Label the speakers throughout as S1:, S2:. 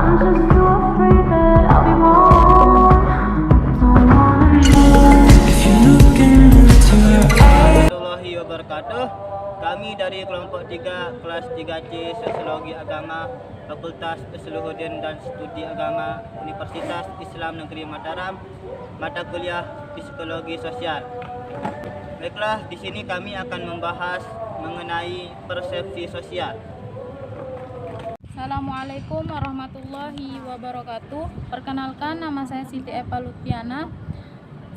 S1: Warahmatullahi wabarakatuh. Kami dari kelompok 3 kelas 3C Sosiologi Agama Fakultas Isluhuddin dan Studi Agama Universitas Islam Negeri Mataram, mata kuliah Psikologi Sosial. Baiklah, di sini kami akan membahas mengenai persepsi sosial.
S2: Assalamualaikum warahmatullahi wabarakatuh. Perkenalkan, nama saya Siti Eva Lutfiana.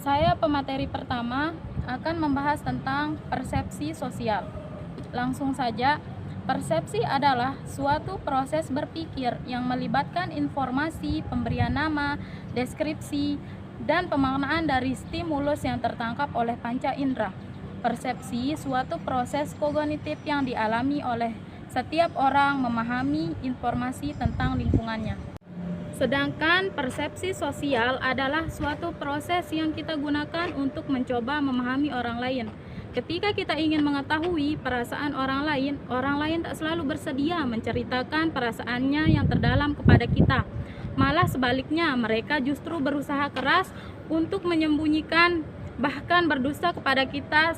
S2: Saya pemateri pertama akan membahas tentang persepsi sosial. Langsung saja, persepsi adalah suatu proses berpikir yang melibatkan informasi, pemberian nama, deskripsi, dan pemaknaan dari stimulus yang tertangkap oleh panca indera. Persepsi suatu proses kognitif yang dialami oleh setiap orang memahami informasi tentang lingkungannya. Sedangkan persepsi sosial adalah suatu proses yang kita gunakan untuk mencoba memahami orang lain. Ketika kita ingin mengetahui perasaan orang lain tak selalu bersedia menceritakan perasaannya yang terdalam kepada kita. Malah sebaliknya, mereka justru berusaha keras untuk menyembunyikan, bahkan berdusta kepada kita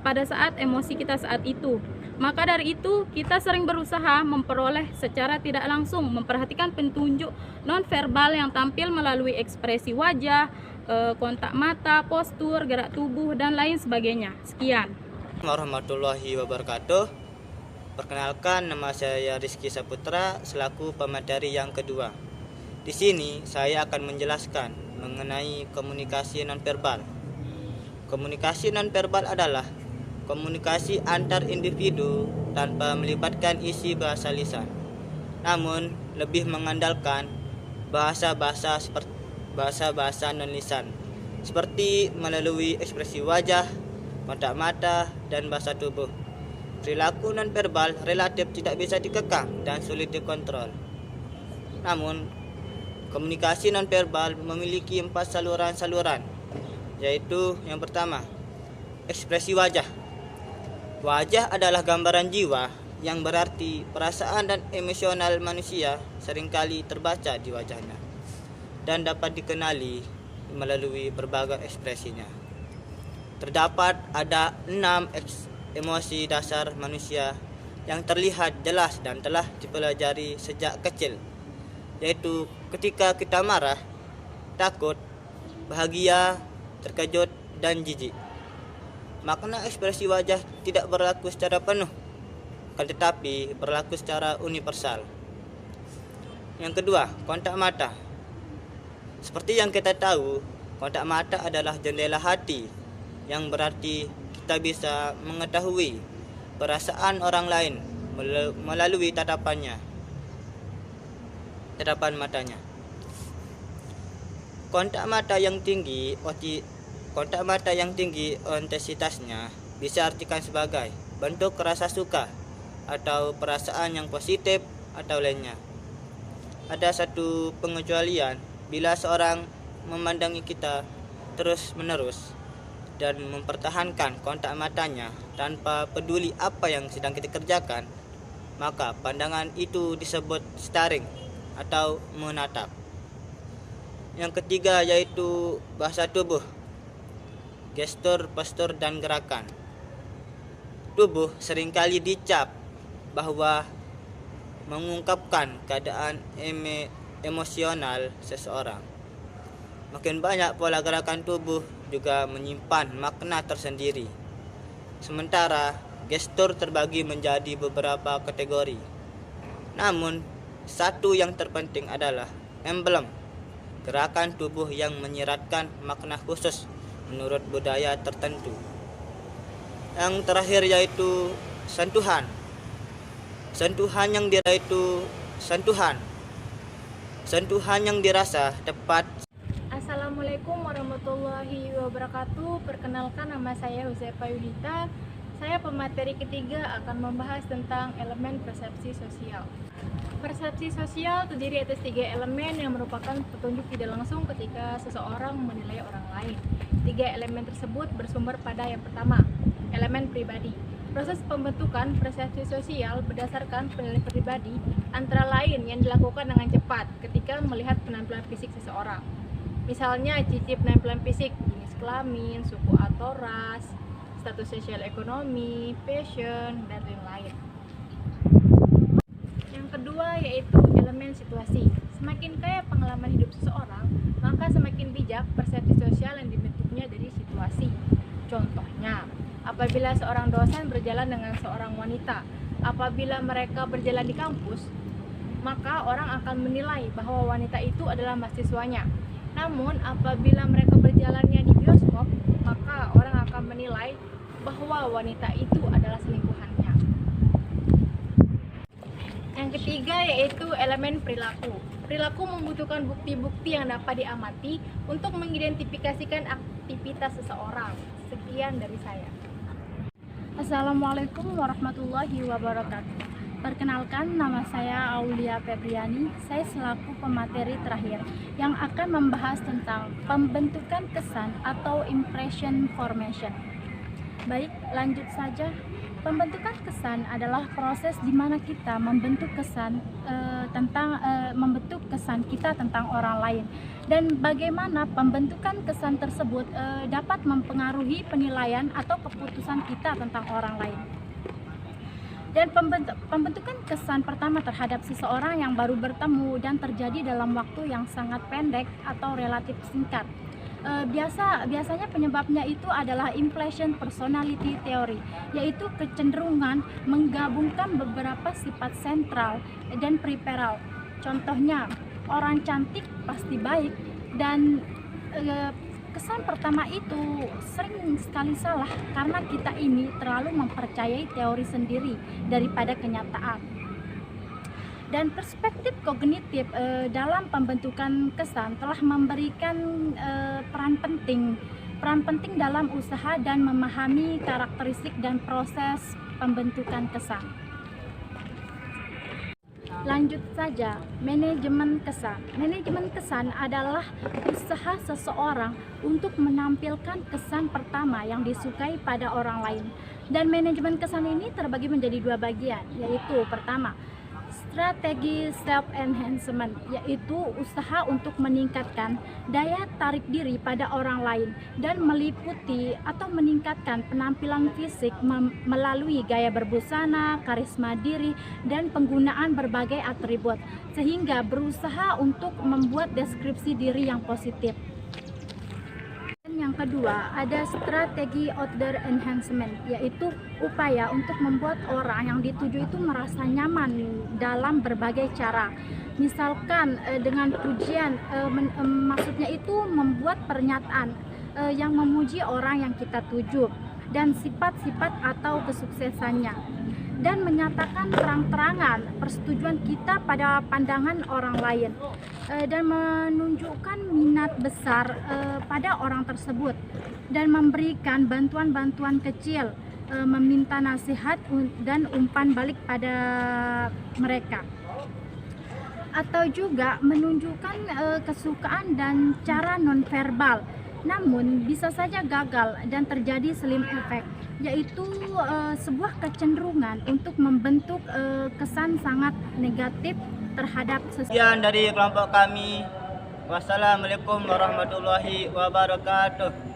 S2: pada saat emosi kita saat itu. Maka dari itu, kita sering berusaha memperoleh secara tidak langsung memperhatikan petunjuk nonverbal yang tampil melalui ekspresi wajah, kontak mata, postur, gerak tubuh, dan lain sebagainya. Sekian.
S1: Warahmatullahi wabarakatuh. Perkenalkan, nama saya Rizky Saputra selaku pemateri yang kedua. Di sini saya akan menjelaskan mengenai komunikasi nonverbal. Komunikasi nonverbal adalah komunikasi antar individu tanpa melibatkan isi bahasa lisan, namun lebih mengandalkan bahasa-bahasa non-lisan, seperti melalui ekspresi wajah, kontak mata, dan bahasa tubuh. Perilaku nonverbal relatif tidak bisa dikekang dan sulit dikontrol. Namun, komunikasi nonverbal memiliki 4 saluran, yaitu yang pertama, ekspresi wajah. Wajah adalah gambaran jiwa, yang berarti perasaan dan emosional manusia seringkali terbaca di wajahnya dan dapat dikenali melalui berbagai ekspresinya. Terdapat ada 6 emosi dasar manusia yang terlihat jelas dan telah dipelajari sejak kecil, yaitu ketika kita marah, takut, bahagia, terkejut, dan jijik. Makna ekspresi wajah tidak berlaku secara penuh, tetapi berlaku secara universal. Yang kedua, kontak mata. Seperti yang kita tahu, kontak mata adalah jendela hati, yang berarti kita bisa mengetahui perasaan orang lain melalui tatapan matanya. Kontak mata yang tinggi intensitasnya bisa artikan sebagai bentuk rasa suka atau perasaan yang positif atau lainnya. Ada satu pengecualian bila seorang memandangi kita terus-menerus dan mempertahankan kontak matanya tanpa peduli apa yang sedang kita kerjakan, maka pandangan itu disebut staring atau menatap. Yang ketiga yaitu bahasa tubuh, gestur, postur, dan gerakan. Tubuh seringkali dicap bahwa mengungkapkan keadaan emosional seseorang. Makin banyak pola gerakan tubuh juga menyimpan makna tersendiri. Sementara gestur terbagi menjadi beberapa kategori. Namun, satu yang terpenting adalah emblem, gerakan tubuh yang menyiratkan makna khusus menurut budaya tertentu. Yang terakhir yaitu sentuhan. Sentuhan yang dirasa tepat.
S2: Assalamualaikum warahmatullahi wabarakatuh. Perkenalkan, nama saya Huzefa Yudita. Saya pemateri ketiga akan membahas tentang elemen persepsi sosial. Persepsi sosial terdiri atas 3 elemen yang merupakan petunjuk tidak langsung ketika seseorang menilai orang lain. 3 elemen tersebut bersumber pada yang pertama, elemen pribadi.
S3: Proses pembentukan persepsi sosial berdasarkan penilaian pribadi antara lain yang dilakukan dengan cepat ketika melihat penampilan fisik seseorang. Misalnya cicip penampilan fisik, jenis kelamin, suku atau ras, status sosial ekonomi, fashion, dan lain-lain. Yang kedua yaitu elemen situasi. Semakin kaya pengalaman hidup seseorang, maka semakin bijak persepsi sosial yang dibentuknya dari situasi. Contohnya, apabila seorang dosen berjalan dengan seorang wanita, apabila mereka berjalan di kampus, maka orang akan menilai bahwa wanita itu adalah mahasiswanya. Namun, apabila mereka berjalannya di bioskop, maka orang akan menilai bahwa wanita itu adalah selingkuhannya. Yang ketiga yaitu elemen perilaku. Perilaku membutuhkan bukti-bukti yang dapat diamati untuk mengidentifikasikan aktivitas seseorang. Sekian dari saya.
S2: Assalamualaikum warahmatullahi wabarakatuh. Perkenalkan, nama saya Aulia Febriani. Saya selaku pemateri terakhir yang akan membahas tentang pembentukan kesan atau impression formation. Baik, lanjut saja. Pembentukan kesan adalah proses di mana kita membentuk kesan membentuk kesan kita tentang orang lain, dan bagaimana pembentukan kesan tersebut dapat mempengaruhi penilaian atau keputusan kita tentang orang lain. Dan pembentukan kesan pertama terhadap seseorang yang baru bertemu dan terjadi dalam waktu yang sangat pendek atau relatif singkat. Biasanya penyebabnya itu adalah impression personality theory, yaitu kecenderungan menggabungkan beberapa sifat sentral dan periferal. Contohnya, orang cantik pasti baik, dan kesan pertama itu sering sekali salah karena kita ini terlalu mempercayai teori sendiri daripada kenyataan. Dan perspektif kognitif dalam pembentukan kesan telah memberikan peran penting dalam usaha dan memahami karakteristik dan proses pembentukan kesan. Lanjut saja, manajemen kesan. Manajemen kesan adalah usaha seseorang untuk menampilkan kesan pertama yang disukai pada orang lain. Dan manajemen kesan ini terbagi menjadi dua bagian, yaitu pertama, strategi self-enhancement, yaitu usaha untuk meningkatkan daya tarik diri pada orang lain dan meliputi atau meningkatkan penampilan fisik melalui gaya berbusana, karisma diri, dan penggunaan berbagai atribut, sehingga berusaha untuk membuat deskripsi diri yang positif. Yang kedua, ada strategi outdoor enhancement, yaitu upaya untuk membuat orang yang dituju itu merasa nyaman dalam berbagai cara. Misalkan dengan pujian, maksudnya itu membuat pernyataan yang memuji orang yang kita tuju dan sifat-sifat atau kesuksesannya, dan menyatakan terang-terangan persetujuan kita pada pandangan orang lain, dan menunjukkan minat besar pada orang tersebut, dan memberikan bantuan-bantuan kecil, meminta nasihat dan umpan balik pada mereka, atau juga menunjukkan kesukaan dan cara nonverbal, namun bisa saja gagal dan terjadi slim effect, yaitu sebuah kecenderungan untuk membentuk kesan sangat negatif terhadap seseorang.
S1: Sekian dari kelompok kami. Wassalamualaikum warahmatullahi wabarakatuh.